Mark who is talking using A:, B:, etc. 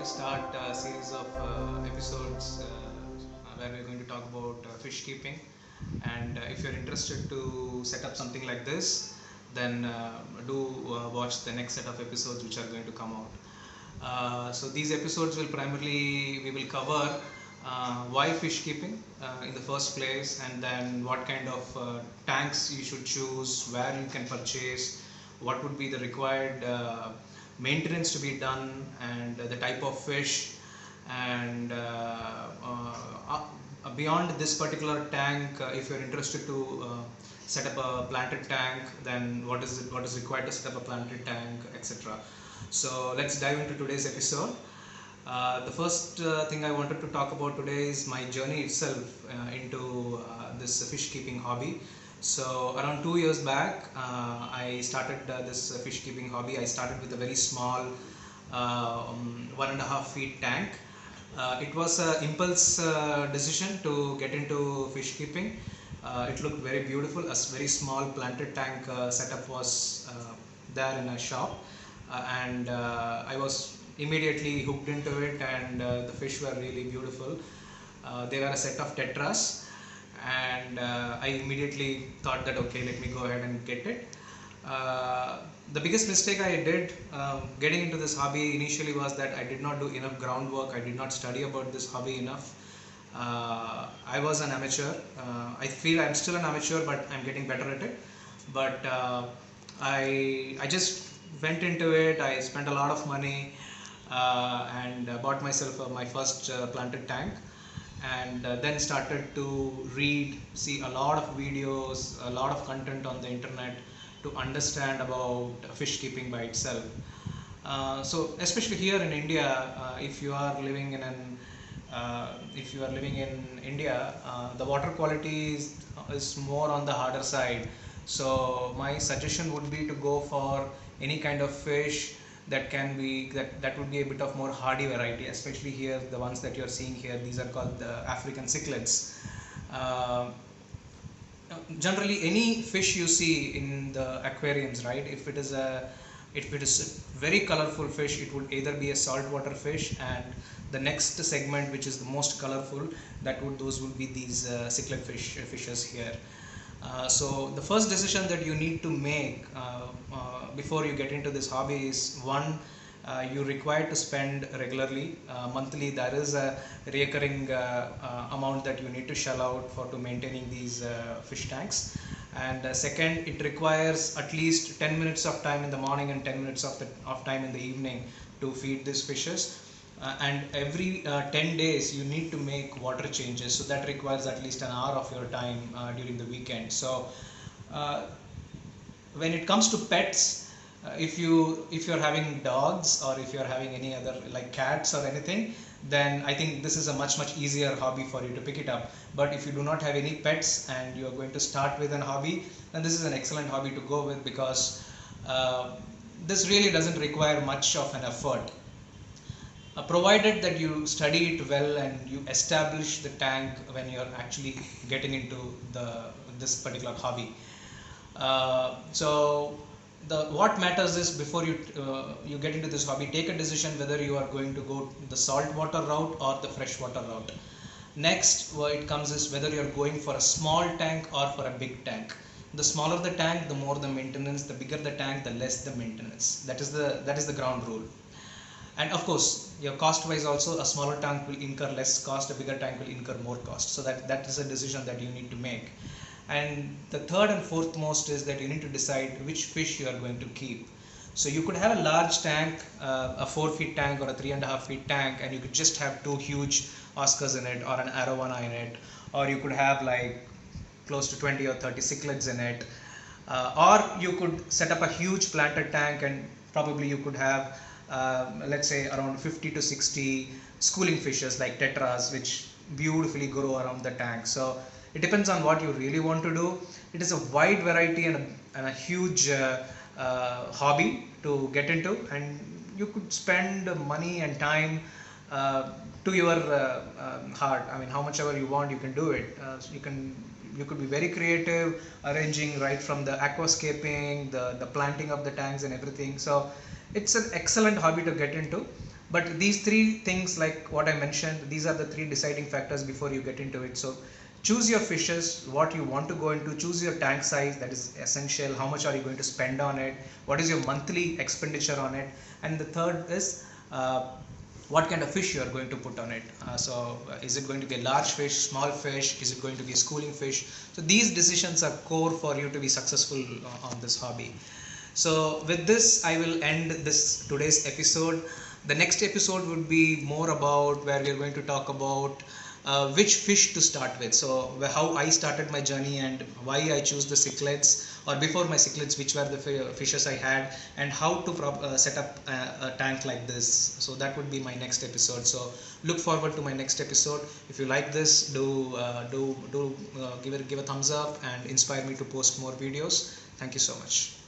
A: to start a series of episodes where we're going to talk about fish keeping. And if you're interested to set up something like this, then do watch the next set of episodes which are going to come out. So these episodes will primarily we will cover why fish keeping in the first place, and then what kind of tanks you should choose, where you can purchase, what would be the required maintenance to be done, and the type of fish, and beyond this particular tank, if you're interested to set up a planted tank, then what is required to set up a planted tank, etc. So let's dive into today's episode. The first thing I wanted to talk about today is my journey itself into this fish keeping hobby. So around 2 years back, I started this fish keeping hobby. I started with a very small 1.5 feet tank. It was an impulse decision to get into fish keeping. It looked very beautiful. A very small planted tank setup was there in a shop, and I was immediately hooked into it, and the fish were really beautiful. They were a set of tetras, and I immediately thought that okay, let me go ahead and get it. The biggest mistake I did getting into this hobby initially was that I did not do enough groundwork. I did not study about this hobby enough. I was an amateur. I feel I'm still an amateur, but I'm getting better at it. But I just went into it. I spent a lot of money and bought myself my first planted tank, and then started to see a lot of videos, a lot of content on the internet to understand about fish keeping by itself. So especially here in India, if you are living in India, the water quality is more on the harder side. So my suggestion would be to go for any kind of fish that would be a bit of more hardy variety. Especially here, the ones that you're seeing here, these are called the African cichlids. Uh, Generally, any fish you see in the aquariums, right? If it is a very colorful fish, it would either be a saltwater fish, and the next segment, which is the most colorful, those would be these cichlid fishes here. So the first decision that you need to make before you get into this hobby is one, you require to spend regularly, monthly. There is a recurring amount that you need to shell out for to maintaining these fish tanks. And second, it requires at least 10 minutes of time in the morning and 10 minutes of time in the evening to feed these fishes. And every 10 days you need to make water changes, so that requires at least an hour of your time during the weekend. So uh, when it comes to pets, if you're having dogs, or if you're having any other like cats or anything, then I think this is a much easier hobby for you to pick it up. But if you do not have any pets and you are going to start with an hobby, then this is an excellent hobby to go with, because this really doesn't require much of an effort, provided that you study it well and you establish the tank when you're actually getting into this particular hobby. So what matters is, before you get into this hobby, take a decision whether you are going to go the saltwater route or the freshwater route. Next, where it comes is whether you're going for a small tank or for a big tank. The smaller the tank, the more the maintenance. The bigger the tank, the less the maintenance. That is the ground rule. And of course, your cost wise also, a smaller tank will incur less cost, a bigger tank will incur more cost. So that is a decision that you need to make. And the third and fourth most is that you need to decide which fish you are going to keep. So you could have a large tank, a 4 feet tank or a 3.5 feet tank, and you could just have two huge Oscars in it, or an arowana in it, or you could have like close to 20 or 30 cichlids in it, or you could set up a huge planted tank, and probably you could have let's say around 50 to 60 schooling fishes like tetras, which beautifully grow around the tank. So it depends on what you really want to do. It is a wide variety and a huge hobby to get into, and you could spend money and time to your heart. I mean, how much ever you want, you can do it. You could be very creative, arranging right from the aquascaping, the planting of the tanks and everything. So it's an excellent hobby to get into. But these three things, like what I mentioned, these are the three deciding factors before you get into it. So choose your fishes, what you want to go into, choose your tank size, that is essential, how much are you going to spend on it, what is your monthly expenditure on it, and the third is what kind of fish you are going to put on it. Is it going to be a large fish, small fish, is it going to be a schooling fish? So these decisions are core for you to be successful on this hobby. So with this I will end this today's episode. The next episode would be more about where we are going to talk about which fish to start with. So how I started my journey and why I choose the cichlids, or before my cichlids which were the fishes I had, and how to set up a tank like this. So that would be my next episode. So look forward to my next episode. If you like this, do give a thumbs up and inspire me to post more videos. Thank you so much.